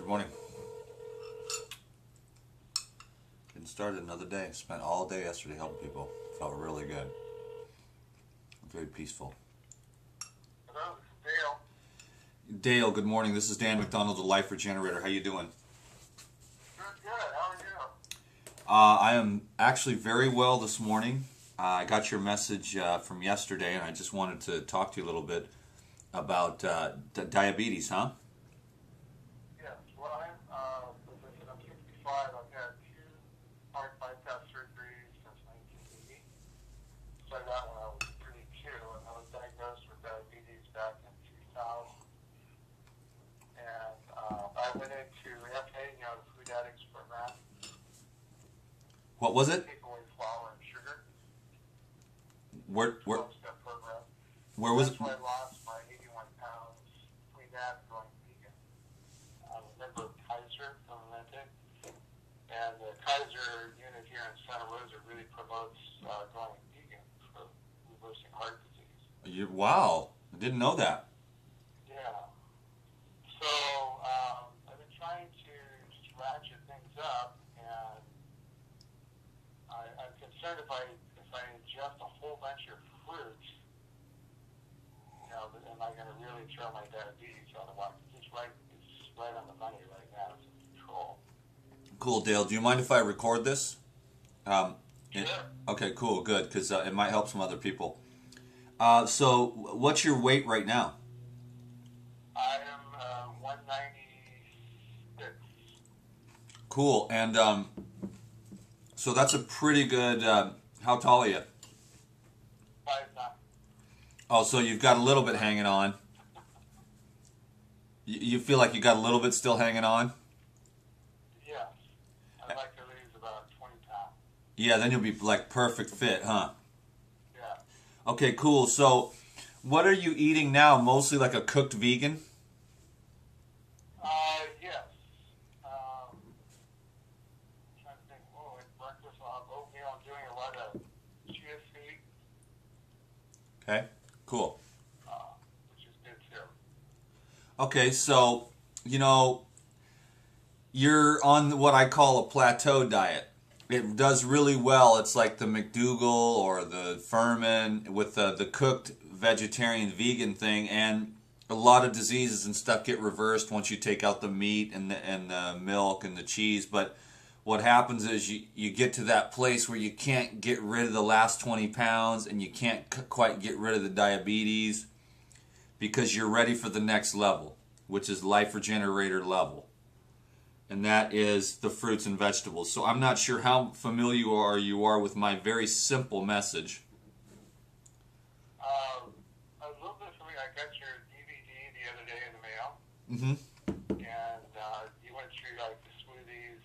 Good morning. Getting started another day. Spent all day yesterday helping people. Felt really good. Very peaceful. Hello, this is Dale. Dale, good morning. This is Dan McDonald, the Life Regenerator. How you doing? Good. How are you? I am actually very well this morning. I got your message from yesterday, and I just wanted to talk to you a little bit about diabetes, huh? Yes. Well, I'm 65. I've had 2 heart bypass surgeries since 1980. Started out when I was 32, and I was diagnosed with diabetes back in 2000. And I went into FA, the Food Addicts Program. What was it? Take away flour and sugar. Where 12-step program. was it? That's why I lost my 81 pounds between that and going vegan. I'm a member of Kaiser from Atlantic, and the Kaiser unit here in Santa Rosa really promotes going vegan for reversing heart disease. Wow, I didn't know that. Yeah. So I've been trying to just ratchet things up, and I'm concerned if I ingest a whole bunch of fruits, am I going to really throw my diabetes out of whack? It's right on the money right now. It's in control. Cool, Dale. Do you mind if I record this? Sure. Okay, cool, good, because it might help some other people. So, what's your weight right now? I am 196. Cool, and so that's a pretty good. How tall are you? 5'9". Oh, so you've got a little bit hanging on. You feel like you got a little bit still hanging on? Yes. I'd like to lose about 20 pounds. Yeah, then you'll be like perfect fit, huh? Yeah. Okay, cool. So, what are you eating now? Mostly like a cooked vegan? Yes. Trying to think. Oh, at breakfast I'll have oatmeal. I'm doing a lot of chia seed, Okay, cool. which is good too. Okay, so, you're on what I call a plateau diet. It does really well. It's like the McDougall or the Furman with the cooked vegetarian vegan thing, and a lot of diseases and stuff get reversed once you take out the meat and the milk and the cheese. But what happens is you get to that place where you can't get rid of the last 20 pounds and you can't quite get rid of the diabetes because you're ready for the next level, which is Life Regenerator level. And that is the fruits and vegetables. So I'm not sure how familiar you are with my very simple message. A little bit for me. I got your DVD the other day in the mail, Mm-hmm. and you went through like the smoothies,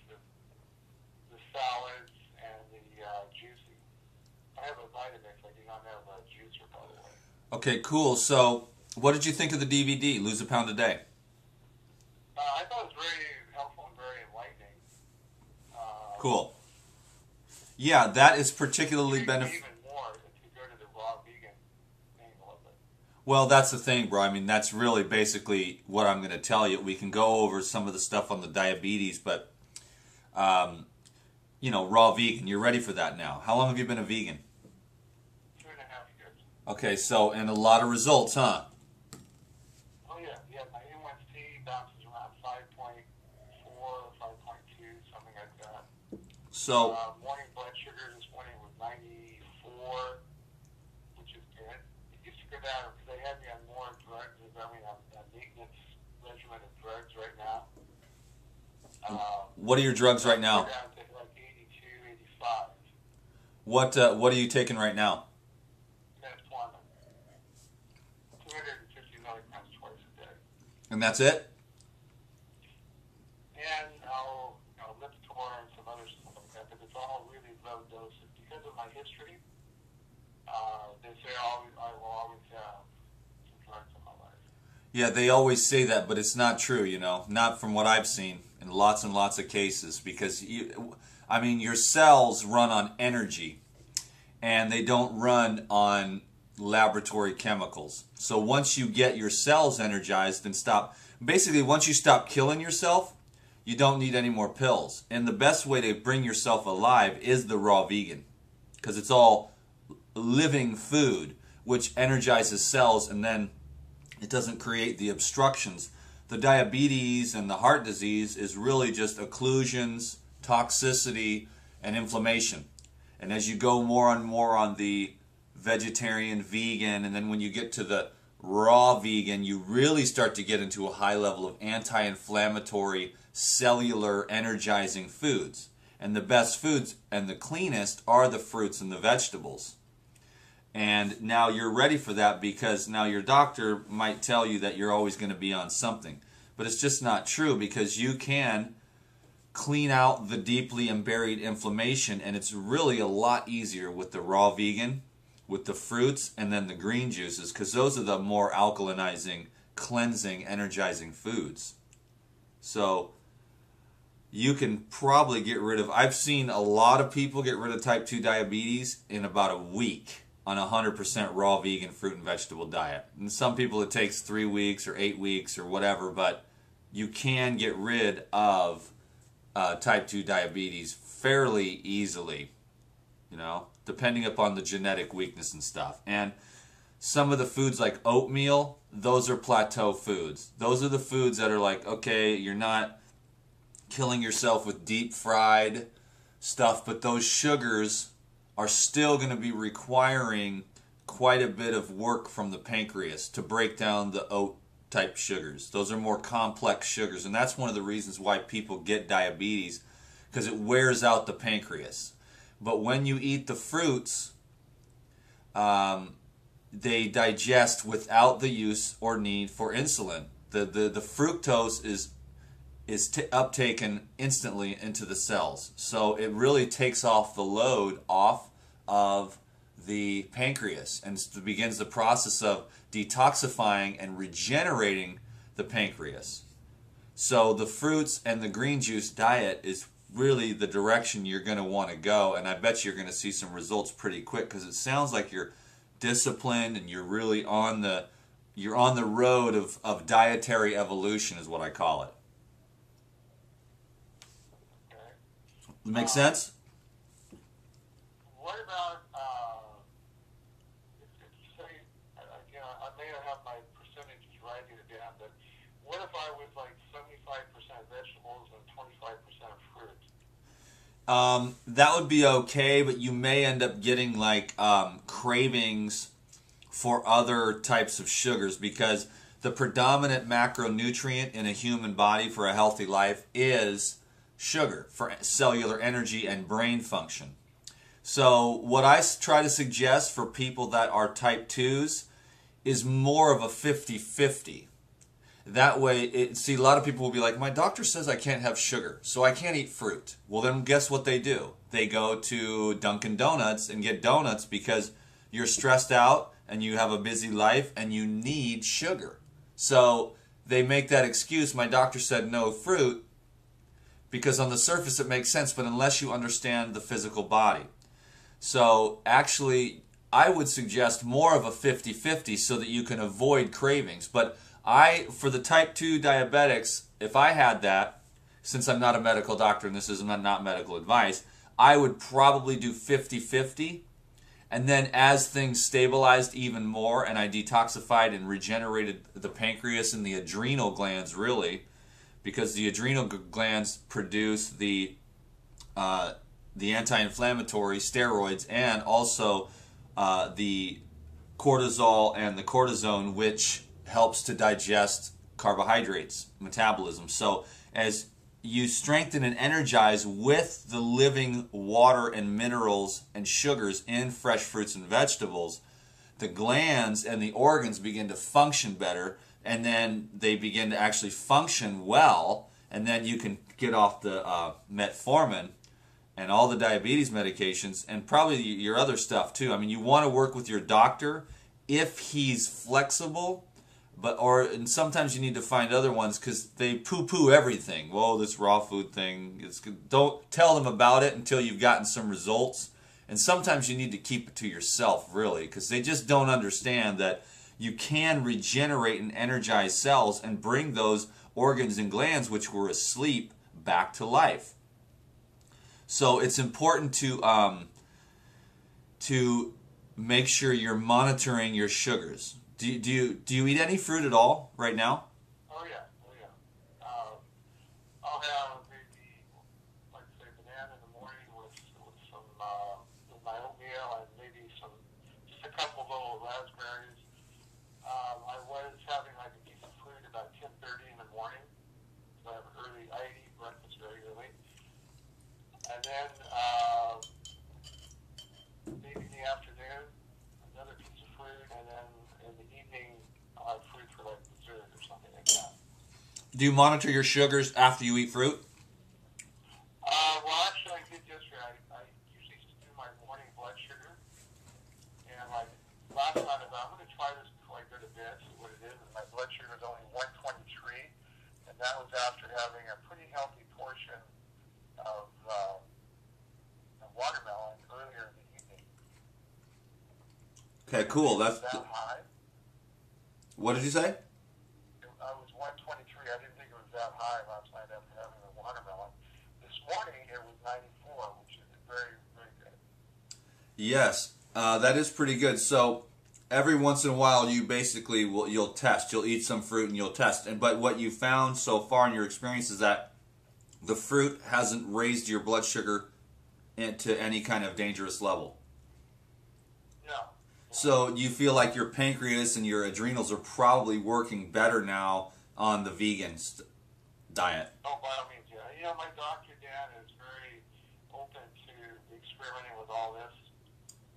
the salads, and the juicy. I have a Vitamix. I do not have a juicer, by the way. Okay, cool. So what did you think of the DVD, Lose a Pound a Day? I thought it was very helpful and very enlightening. Cool. Yeah, that is particularly Even beneficial. more if you go to the raw vegan angle of it. Well, that's the thing, bro. I mean, that's really basically what I'm going to tell you. We can go over some of the stuff on the diabetes, but, raw vegan. You're ready for that now. How long have you been a vegan? 2.5 years. Okay, so, and a lot of results, huh? Oh yeah. My A1C bounces around 5.4 or 5.2, something like that. So, Morning blood sugar this morning was 94, which is good. It used to go down because they had me on more drugs. I mean, I'm on a maintenance regimen of drugs right now. what are your drugs right now? Go down to like 82, 85. What are you taking right now? Metformin. 250 milligrams twice a day. And that's it? And Lipitor and some other stuff like that, but it's all really low doses. Because of my history, they say I will always have some drugs in my life. Yeah, they always say that, but it's not true, Not from what I've seen in lots and lots of cases, because, your cells run on energy, and they don't run on laboratory chemicals. So once you get your cells energized and basically once you stop killing yourself, you don't need any more pills. And the best way to bring yourself alive is the raw vegan, because it's all living food, which energizes cells, and then it doesn't create the obstructions. The diabetes and the heart disease is really just occlusions, toxicity, and inflammation. And as you go more and more on the vegetarian, vegan, and then when you get to the raw vegan, you really start to get into a high level of anti-inflammatory, cellular, energizing foods. And the best foods and the cleanest are the fruits and the vegetables. And now you're ready for that, because now your doctor might tell you that you're always going to be on something. But it's just not true, because you can clean out the deeply buried inflammation, and it's really a lot easier with the raw vegan, with the fruits, and then the green juices, because those are the more alkalinizing, cleansing, energizing foods. So you can probably get rid of, I've seen a lot of people get rid of type 2 diabetes in about a week on a 100% raw vegan fruit and vegetable diet. And some people it takes 3 weeks or 8 weeks or whatever, but you can get rid of type 2 diabetes fairly easily, you know, depending upon the genetic weakness and stuff. And some of the foods like oatmeal, those are plateau foods. Those are the foods that are like, okay, you're not killing yourself with deep fried stuff, but those sugars are still going to be requiring quite a bit of work from the pancreas to break down the oat type sugars. Those are more complex sugars, and that's one of the reasons why people get diabetes, because it wears out the pancreas. But when you eat the fruits, they digest without the use or need for insulin. The fructose is uptaken instantly into the cells. So it really takes off the load off of the pancreas and begins the process of detoxifying and regenerating the pancreas. So the fruits and the green juice diet is really the direction you're going to want to go, and I bet you're going to see some results pretty quick, because it sounds like you're disciplined and you're really on the road of dietary evolution, is what I call it. Okay. Make sense? What about, say, again, I may not have my percentages right here down, but what if I was like 75% vegetables and 25% fruit? That would be okay, but you may end up getting like cravings for other types of sugars, because the predominant macronutrient in a human body for a healthy life is sugar for cellular energy and brain function. So what I try to suggest for people that are type 2s is more of a 50-50. That way, see, a lot of people will be like, my doctor says I can't have sugar, so I can't eat fruit. Well, then guess what they do? They go to Dunkin' Donuts and get donuts, because you're stressed out and you have a busy life and you need sugar. So they make that excuse, my doctor said no fruit, because on the surface it makes sense, but unless you understand the physical body. So actually, I would suggest more of a 50-50 so that you can avoid cravings. But for the type 2 diabetics, if I had that, since I'm not a medical doctor and this is not medical advice, I would probably do 50-50. And then as things stabilized even more and I detoxified and regenerated the pancreas and the adrenal glands, really, because the adrenal glands produce the anti-inflammatory steroids and also the cortisol and the cortisone, which helps to digest carbohydrates, metabolism. So as you strengthen and energize with the living water and minerals and sugars in fresh fruits and vegetables, the glands and the organs begin to function better, and then they begin to actually function well, and then you can get off the metformin and all the diabetes medications, and probably your other stuff too. I mean, you want to work with your doctor if he's flexible, and sometimes you need to find other ones, because they poo-poo everything. Whoa, this raw food thing, don't tell them about it until you've gotten some results. And sometimes you need to keep it to yourself, really, because they just don't understand that you can regenerate and energize cells and bring those organs and glands which were asleep back to life. So it's important to make sure you're monitoring your sugars. Do you eat any fruit at all right now? Oh yeah, oh yeah. I'll have maybe, like say, banana in the morning with some with my oatmeal and maybe just a couple little raspberries. I was having like a piece of fruit about 10:30 in the morning. So I eat breakfast very early, and then maybe in the afternoon another piece of fruit, and then in the evening I'll have fruit for like dessert or something like that. Do you monitor your sugars after you eat fruit? Well, actually, I did yesterday. I usually just do my morning blood sugar, and like last night I thought I'm going to try this before I go to bed, see what it is. And my blood sugar is only 123, and that was after having a pretty healthy portion of watermelon earlier in the evening. Okay, cool. That's that high. What did you say? I was 123. I didn't think it was that high last night after having the watermelon. This morning it was 94, which is very, very good. Yes, that is pretty good. So every once in a while, you basically you'll test. You'll eat some fruit and you'll test. But what you found so far in your experience is that the fruit hasn't raised your blood sugar into any kind of dangerous level. No. So you feel like your pancreas and your adrenals are probably working better now on the vegan diet. Oh, by all means, yeah. You know, my doctor, Dan, is very open to experimenting with all this.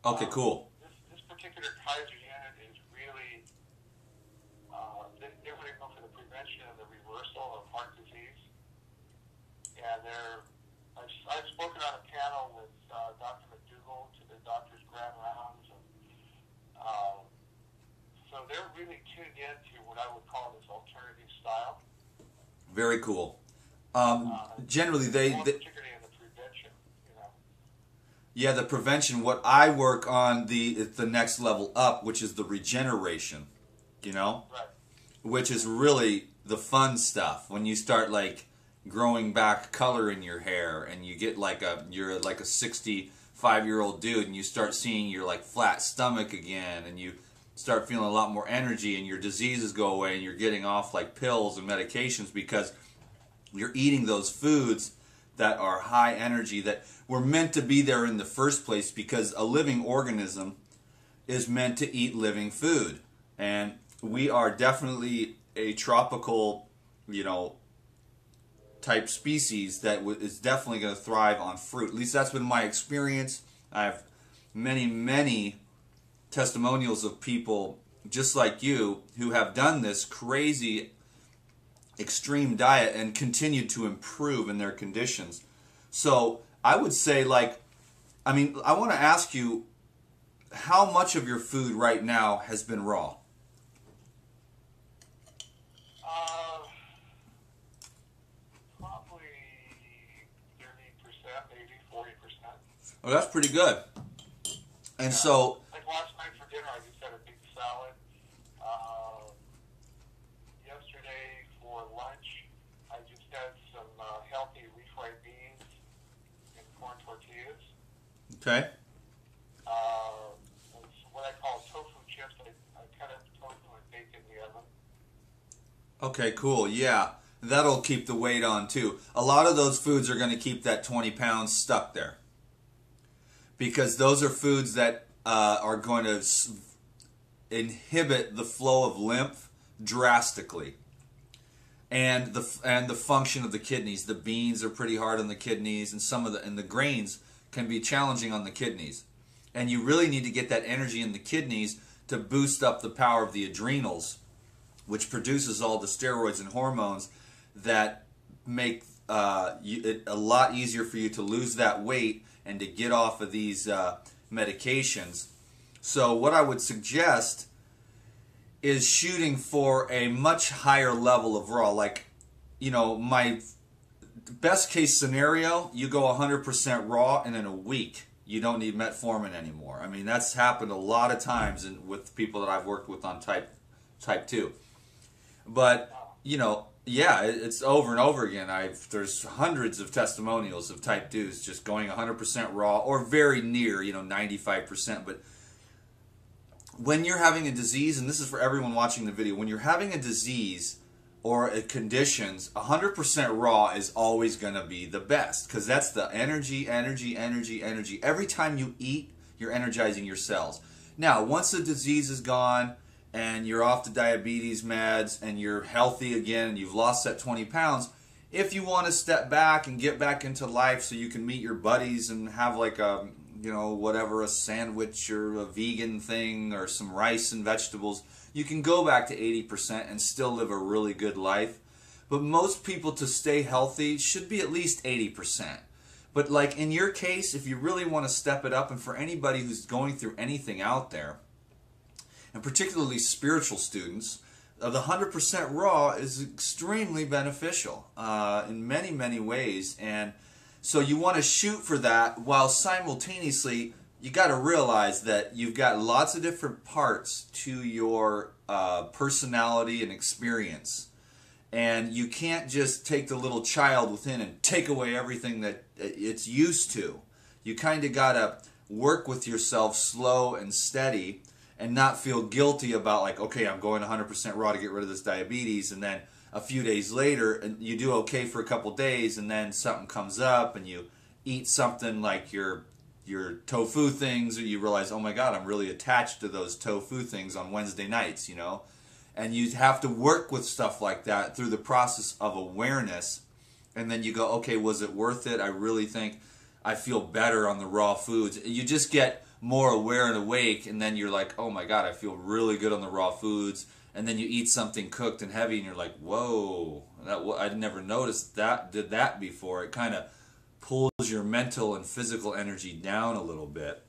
Okay, cool. This particular Kaiser unit is really, they're going to go for the prevention and the reversal of heart disease. And I've spoken on a panel with Dr. McDougall to the doctor's grand rounds. And, so they're really tuned into what I would call this alternative style. Very cool. Generally, particularly in the prevention, you know. Yeah, the prevention. What I work on the next level up, which is the regeneration. You know, Right. Which is really the fun stuff when you start like growing back color in your hair, and you get you're like a 65-year-old dude, and you start seeing your like flat stomach again, and you start feeling a lot more energy, and your diseases go away, and you're getting off like pills and medications because you're eating those foods that are high energy, that were meant to be there in the first place, because a living organism is meant to eat living food. And we are definitely a tropical, type species that is definitely going to thrive on fruit. At least that's been my experience. I have many, many testimonials of people just like you who have done this crazy extreme diet and continued to improve in their conditions. So I would say, I want to ask you, how much of your food right now has been raw? Probably 30%, maybe 40%. Oh, that's pretty good. And so, like last night for dinner, I just had a big salad. Yesterday for lunch, I just had some healthy refried beans and corn tortillas. okay. It's what I call tofu chips. I cut up tofu and bake it in the oven. Okay, cool. Yeah, that'll keep the weight on too. A lot of those foods are going to keep that 20 pounds stuck there, because those are foods that are going to inhibit the flow of lymph drastically, and the function of the kidneys. The beans are pretty hard on the kidneys, and the grains can be challenging on the kidneys. And you really need to get that energy in the kidneys to boost up the power of the adrenals, which produces all the steroids and hormones that make it a lot easier for you to lose that weight and to get off of these medications. So what I would suggest is shooting for a much higher level of raw. My best case scenario, you go 100% raw, and in a week you don't need metformin anymore. I mean, that's happened a lot of times with people that I've worked with on type 2. But, Yeah, it's over and over again. There's hundreds of testimonials of type 2s just going 100% raw or very near, 95%. But when you're having a disease, and this is for everyone watching the video, when you're having a disease or a conditions, 100% raw is always going to be the best because that's the energy, energy, energy, energy. Every time you eat, you're energizing your cells. Now, once the disease is gone and you're off the diabetes meds and you're healthy again and you've lost that 20 pounds, if you want to step back and get back into life so you can meet your buddies and have like a, whatever, a sandwich or a vegan thing or some rice and vegetables, you can go back to 80% and still live a really good life. But most people, to stay healthy, should be at least 80%. But like in your case, if you really want to step it up, and for anybody who's going through anything out there, and particularly spiritual students, the 100% raw is extremely beneficial in many, many ways. And so you want to shoot for that, while simultaneously you got to realize that you've got lots of different parts to your personality and experience. And you can't just take the little child within and take away everything that it's used to. You kind of got to work with yourself slow and steady and not feel guilty about like, okay, I'm going 100% raw to get rid of this diabetes, and then a few days later and you do okay for a couple days, and then something comes up and you eat something like your tofu things, or you realize, oh my God, I'm really attached to those tofu things on Wednesday nights, and you have to work with stuff like that through the process of awareness. And then you go, okay, was it worth it? I really think I feel better on the raw foods. You just get more aware and awake, and then you're like, oh my God, I feel really good on the raw foods. And then you eat something cooked and heavy, and you're like, whoa, I'd never noticed did that before. It kind of pulls your mental and physical energy down a little bit.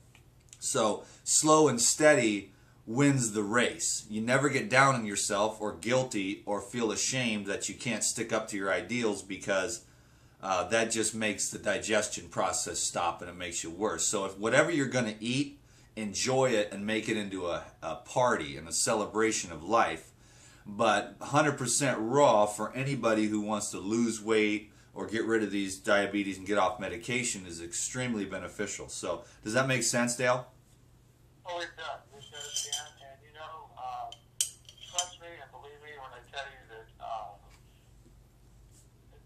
So slow and steady wins the race. You never get down on yourself or guilty or feel ashamed that you can't stick up to your ideals, because that just makes the digestion process stop, and it makes you worse. So if whatever you're going to eat, enjoy it and make it into a party and a celebration of life. But 100% raw for anybody who wants to lose weight or get rid of these diabetes and get off medication is extremely beneficial. So does that make sense, Dale? Oh, it does. It does, Dan. And trust me and believe me when I tell you that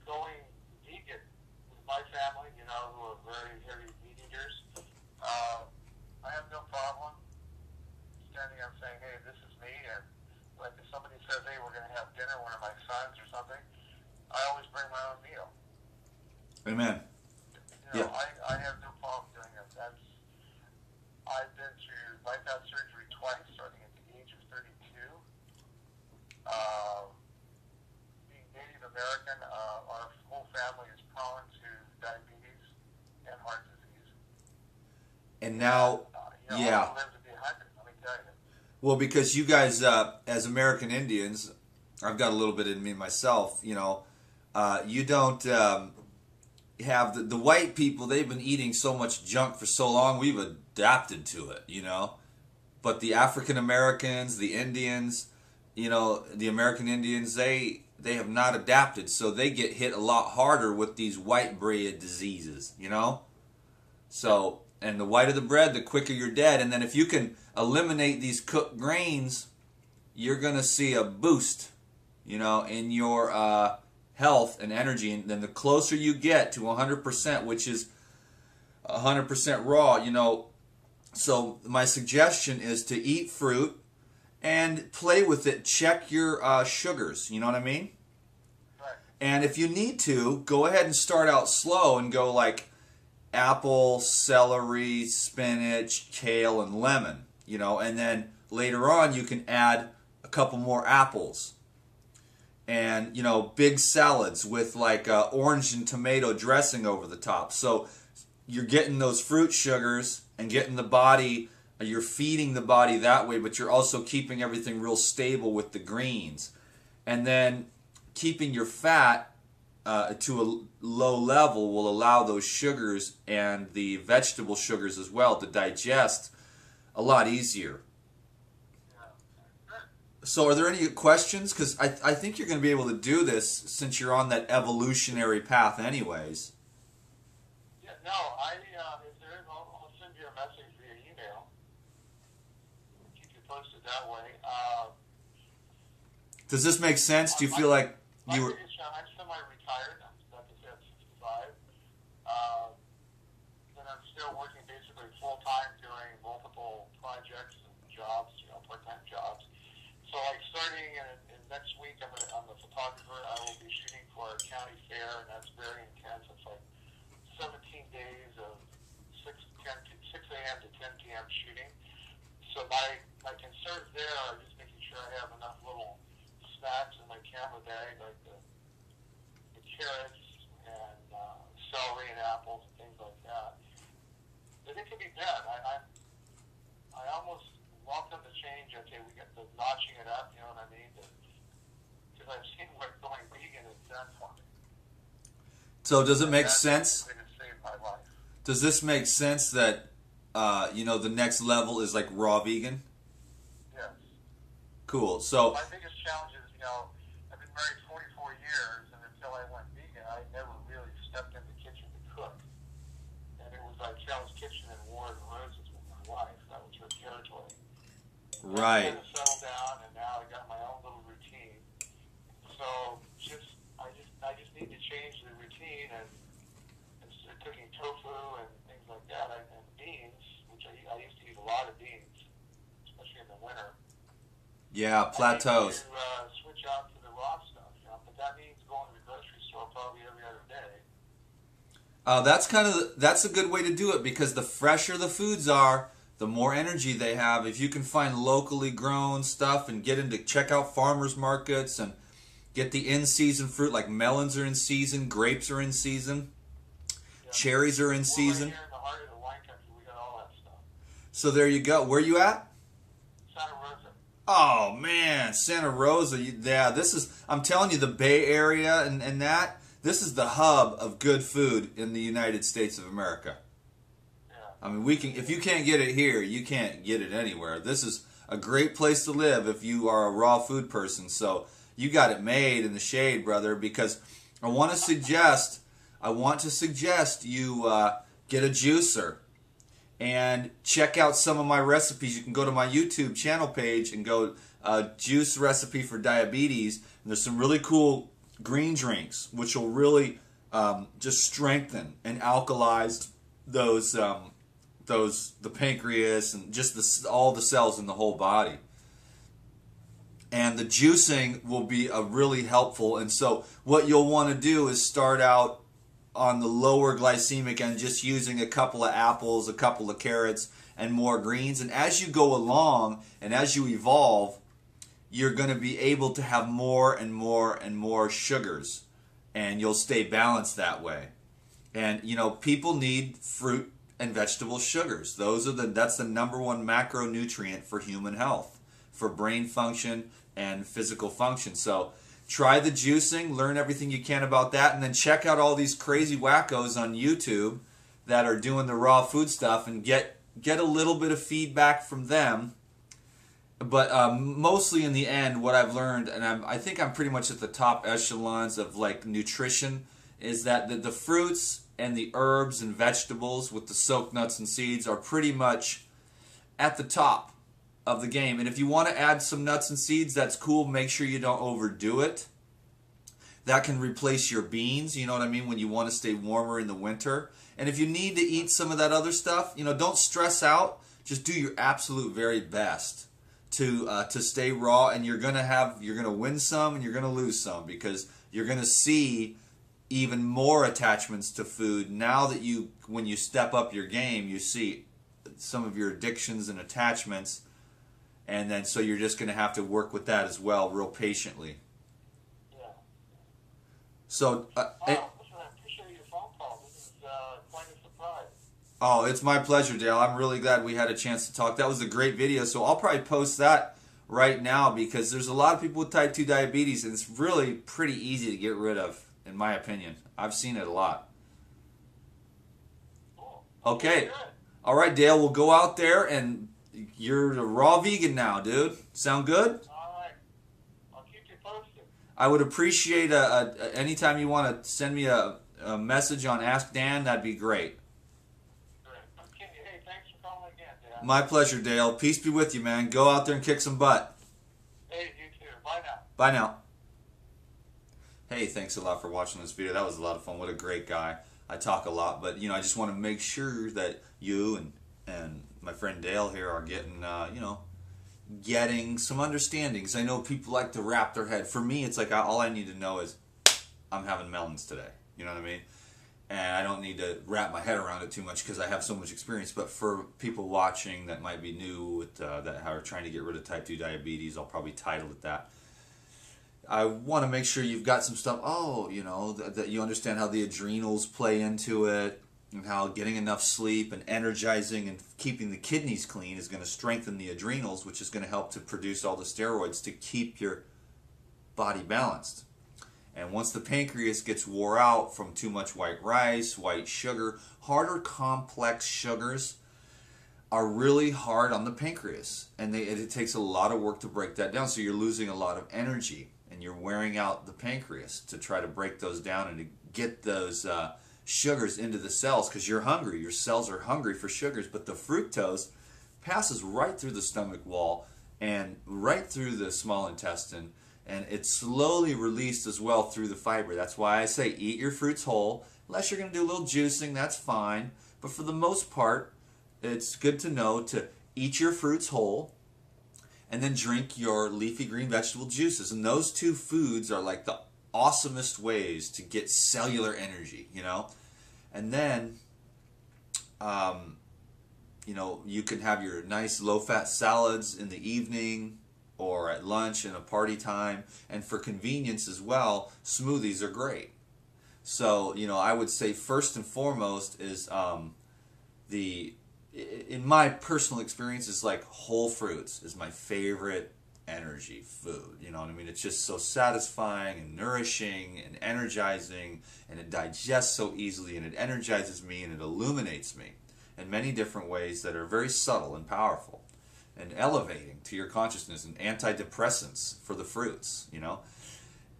going vegan with my family, who are very heavy meat eaters, I have no problem standing up saying, hey, this is me. And like if somebody says, hey, we're going to have dinner, one of my sons or something, I always bring my own meal. Amen. I have no problem doing it. I've been through bypass surgery twice, starting at the age of 32. Being Native American, our whole family is prone to diabetes and heart disease. And now, yeah. I live to be 100, let me tell you. Well, because you guys, as American Indians, I've got a little bit in me myself, you don't have the white people. They've been eating so much junk for so long, we've adapted to it, But the African Americans, the Indians, the American Indians, they have not adapted, so they get hit a lot harder with these white bread diseases, So, and the whiter the bread, the quicker you're dead. And then if you can eliminate these cooked grains, you're going to see a boost, in your health and energy. And then the closer you get to 100%, which is 100% raw, so my suggestion is to eat fruit and play with it. Check your sugars, you know what I mean? Right. And if you need to, go ahead and start out slow and go like apple, celery, spinach, kale, and lemon, and then later on you can add a couple more apples. And, big salads with like orange and tomato dressing over the top. So you're getting those fruit sugars and getting the body, you're feeding the body that way, but you're also keeping everything real stable with the greens. And then keeping your fat to a low level will allow those sugars and the vegetable sugars as well to digest a lot easier. So are there any questions? Because I think you're going to be able to do this since you're on that evolutionary path anyways. Yeah, no, if there is, I'll send you a message via email. Keep you posted that way. Does this make sense? Do you feel like you were... I'm semi-retired. I'm about to say I'm 65. And I'm still working basically full-time doing multiple projects and jobs, part-time jobs. So like starting in next week, I'm a photographer. I will be shooting for a county fair, and that's very intense. It's like 17 days of 6 a.m. to 10 p.m. shooting. So my concerns there are just making sure I have enough little snacks in my camera bag, like the carrots and celery and apples and things like that. But it can be done. I almost welcome the change. Okay, we get the notching it up. You know what I mean? Because I've seen what going vegan has done for me. So does it make sense? It saved my life. Does this make sense that the next level is like raw vegan? Yes. Cool. So my biggest challenge is, I've been married 44 years, and until I went vegan, I never really stepped in the kitchen to cook. And it was like Hell's Kitchen and War and Roses with my wife. That was her territory. right. I kind of settled down, and now I got my own little routine. So I just need to change the routine, and instead of cooking tofu and things like that, and beans, which I used to eat a lot of beans, especially in the winter. Yeah, plateaus. I need to switch out to the raw stuff, but that means going to the grocery store probably every other day. That's a good way to do it, because the fresher the foods are, the more energy they have. If you can find locally grown stuff and check out farmers markets and get the in-season fruit, like melons are in season, grapes are in season, cherries are in season. Right here in the heart of the wine country, we got all that stuff. So there you go. Where you at? Santa Rosa. Oh man, Santa Rosa. Yeah, I'm telling you, the Bay Area and this is the hub of good food in the United States of America. Yeah. I mean, if you can't get it here, you can't get it anywhere. This is a great place to live if you are a raw food person. So you got it made in the shade, brother, because I want to suggest you get a juicer and check out some of my recipes. You can go to my YouTube channel page and go juice recipe for diabetes. And there's some really cool green drinks which will really just strengthen and alkalize the pancreas and just all the cells in the whole body. And the juicing will be really helpful. And so what you'll want to do is start out on the lower glycemic and just using a couple of apples, a couple of carrots, and more greens. And as you go along and as you evolve, you're going to be able to have more and more and more sugars. And you'll stay balanced that way. And, people need fruit and vegetable sugars. That's the number one macronutrient for human health, for brain function and physical function. So try the juicing, learn everything you can about that, and then check out all these crazy wackos on YouTube that are doing the raw food stuff and get a little bit of feedback from them. But mostly in the end, what I've learned, and I think I'm pretty much at the top echelons of like nutrition, is that the fruits and the herbs and vegetables with the soaked nuts and seeds are pretty much at the top of the game. And if you want to add some nuts and seeds, that's cool. Make sure you don't overdo it. That can replace your beans, you know what I mean, when you want to stay warmer in the winter. And if you need to eat some of that other stuff, don't stress out. Just do your absolute very best to stay raw, and you're gonna win some and you're gonna lose some, because you're gonna see even more attachments to food now that when you step up your game, you see some of your addictions and attachments. And then, so you're just going to have to work with that as well, real patiently. Yeah. So, listen, I appreciate your phone call. This is quite a surprise. Oh, it's my pleasure, Dale. I'm really glad we had a chance to talk. That was a great video. So I'll probably post that right now, because there's a lot of people with type 2 diabetes, and it's really pretty easy to get rid of, in my opinion. I've seen it a lot. Cool. Okay. Good. All right, Dale. We'll go out there, and you're a raw vegan now, dude. Sound good? All right. I would appreciate anytime you want to send me a message on Ask Dan, that'd be great. Great. Okay. Hey, thanks for calling again, Dan. My pleasure, Dale. Peace be with you, man. Go out there and kick some butt. Hey, you too. Bye now. Bye now. Hey, thanks a lot for watching this video. That was a lot of fun. What a great guy. I talk a lot, but I just want to make sure that you and my friend Dale here are getting getting some understandings. I know people like to wrap their head. For me, it's like all I need to know is I'm having melons today. You know what I mean? And I don't need to wrap my head around it too much because I have so much experience. But for people watching that might be new with that are trying to get rid of type 2 diabetes, I'll probably title it that. I want to make sure you've got some stuff, that you understand how the adrenals play into it, and how getting enough sleep and energizing and keeping the kidneys clean is going to strengthen the adrenals, which is going to help to produce all the steroids to keep your body balanced. And once the pancreas gets wore out from too much white rice, white sugar, harder complex sugars are really hard on the pancreas. And it takes a lot of work to break that down. So you're losing a lot of energy. And you're wearing out the pancreas to try to break those down and to get those sugars into the cells because you're hungry. Your cells are hungry for sugars, but the fructose passes right through the stomach wall and right through the small intestine, and it's slowly released as well through the fiber. That's why I say eat your fruits whole. Unless you're going to do a little juicing, that's fine. But for the most part, it's good to know to eat your fruits whole, and then drink your leafy green vegetable juices. And those two foods are like the awesomest ways to get cellular energy, And then, you can have your nice low-fat salads in the evening or at lunch and a party time. And for convenience as well, smoothies are great. So, I would say first and foremost is in my personal experience, is like whole fruits is my favorite energy food. You know what I mean? It's just so satisfying and nourishing and energizing, and it digests so easily, and it energizes me, and it illuminates me in many different ways that are very subtle and powerful and elevating to your consciousness, and antidepressants for the fruits,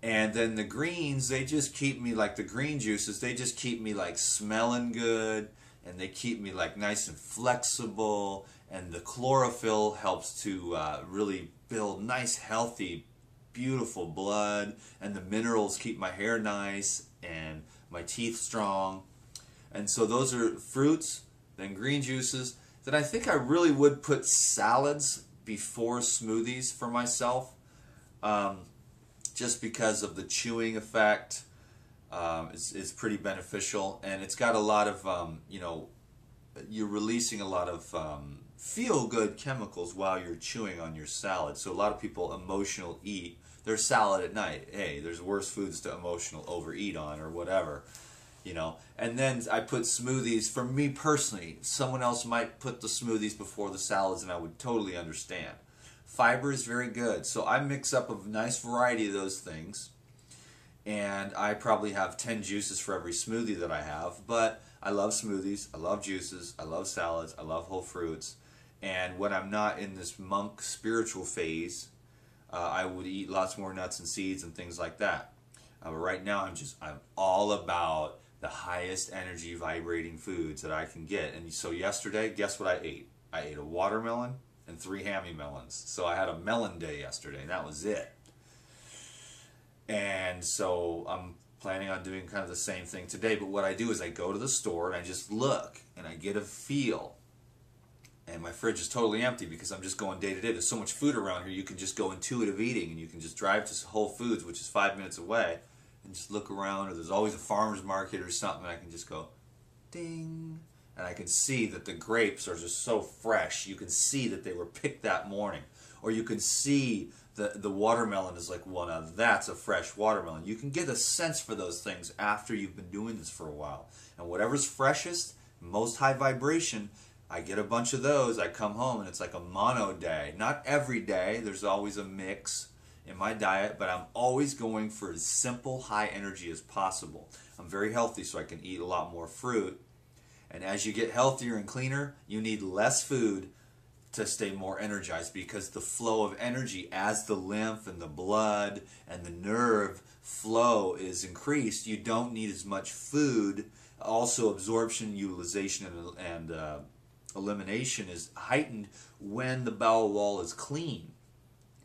And then the greens, they just keep me, like the green juices, they just keep me like smelling good, and they keep me like nice and flexible, and the chlorophyll helps to really build nice, healthy, beautiful blood, and the minerals keep my hair nice and my teeth strong. And so those are fruits, then green juices. Then I think I really would put salads before smoothies for myself, just because of the chewing effect. Is pretty beneficial, and it's got a lot of, you're releasing a lot of feel-good chemicals while you're chewing on your salad. So a lot of people emotional eat their salad at night. Hey, there's worse foods to emotional overeat on or whatever, And then I put smoothies, for me personally. Someone else might put the smoothies before the salads, and I would totally understand. Fiber is very good, so I mix up a nice variety of those things. And I probably have 10 juices for every smoothie that I have. But I love smoothies, I love juices, I love salads, I love whole fruits. And when I'm not in this monk spiritual phase, I would eat lots more nuts and seeds and things like that. But right now I'm all about the highest energy vibrating foods that I can get. And so yesterday, guess what I ate? I ate a watermelon and 3 hammy melons. So I had a melon day yesterday, and that was it. And so I'm planning on doing kind of the same thing today. But what I do is I go to the store and I just look and I get a feel. And my fridge is totally empty because I'm just going day to day. There's so much food around here, you can just go intuitive eating, and you can just drive to Whole Foods, which is 5 minutes away, and just look around. Or there's always a farmer's market or something, and I can just go ding. And I can see that the grapes are just so fresh. You can see that they were picked that morning. Or you can see the watermelon is like, well, now that's a fresh watermelon. You can get a sense for those things after you've been doing this for a while. And whatever's freshest, most high vibration, I get a bunch of those. I come home and it's like a mono day. Not every day. There's always a mix in my diet, but I'm always going for as simple, high energy as possible. I'm very healthy, so I can eat a lot more fruit. And as you get healthier and cleaner, you need less food to stay more energized, because the flow of energy, as the lymph and the blood and the nerve flow is increased, you don't need as much food. Also, absorption, utilization, and elimination is heightened when the bowel wall is clean.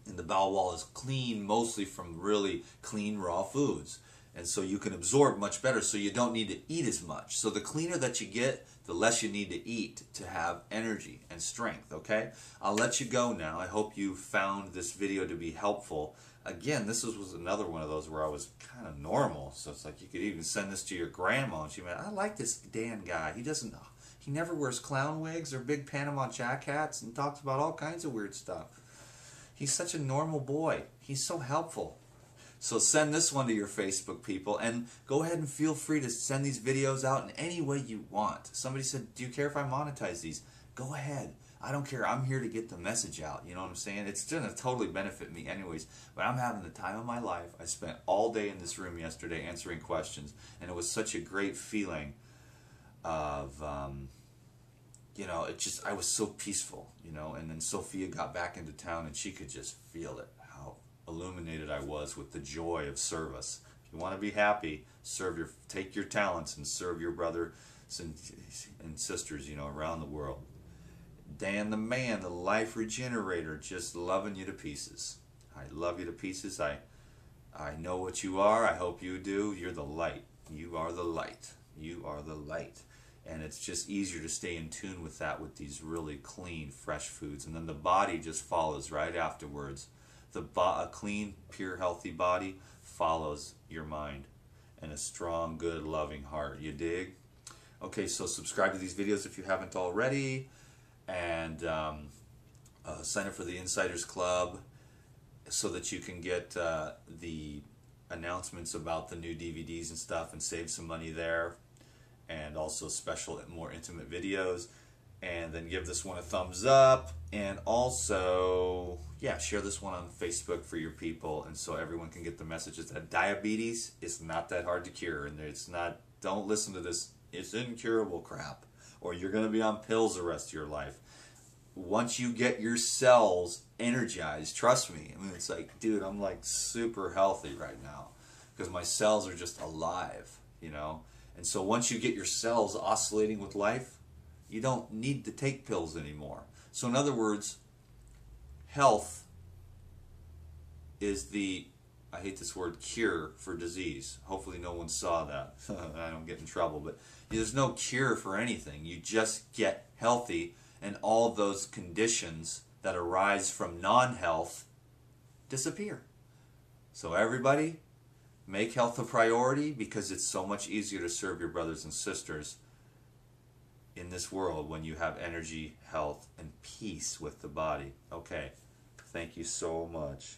And the bowel wall is clean mostly from really clean raw foods. And so you can absorb much better, so you don't need to eat as much. So the cleaner that you get, the less you need to eat to have energy and strength, okay? I'll let you go now. I hope you found this video to be helpful. Again, this was another one of those where I was kind of normal. So it's like you could even send this to your grandma and she went, I like this Dan guy. He never wears clown wigs or big Panama Jack hats and talks about all kinds of weird stuff. He's such a normal boy. He's so helpful. So send this one to your Facebook people, and go ahead and feel free to send these videos out in any way you want. Somebody said, do you care if I monetize these? Go ahead. I don't care. I'm here to get the message out. You know what I'm saying? It's going to totally benefit me anyways. But I'm having the time of my life. I spent all day in this room yesterday answering questions, and it was such a great feeling of, you know, I was so peaceful, you know. And then Sophia got back into town, and she could just feel it, how illuminated I was with the joy of service. If you want to be happy, take your talents and serve your brothers and sisters, you know, around the world. Dan the man, the life regenerator, just loving you to pieces. I love you to pieces. I know what you are. I hope you do. You're the light. You are the light. You are the light. And it's just easier to stay in tune with that with these really clean, fresh foods. And then the body just follows right afterwards. A clean, pure, healthy body follows your mind. And a strong, good, loving heart. You dig? Okay, so subscribe to these videos if you haven't already. And sign up for the Insiders Club so that you can get the announcements about the new DVDs and stuff and save some money there. And also special, more intimate videos. And then give this one a thumbs up. And also, yeah, share this one on Facebook for your people, and so everyone can get the messages that diabetes is not that hard to cure. And it's not, don't listen to this, it's incurable crap, or you're going to be on pills the rest of your life. Once you get your cells energized, trust me, I mean, it's like, dude, I'm like super healthy right now because my cells are just alive, you know. And so once you get your cells oscillating with life, you don't need to take pills anymore. So in other words, health is the, I hate this word, cure for disease. Hopefully no one saw that. I don't get in trouble. But there's no cure for anything. You just get healthy, and all those conditions that arise from non-health disappear. So everybody, make health a priority, because it's so much easier to serve your brothers and sisters in this world when you have energy, health, and peace with the body. Okay, thank you so much.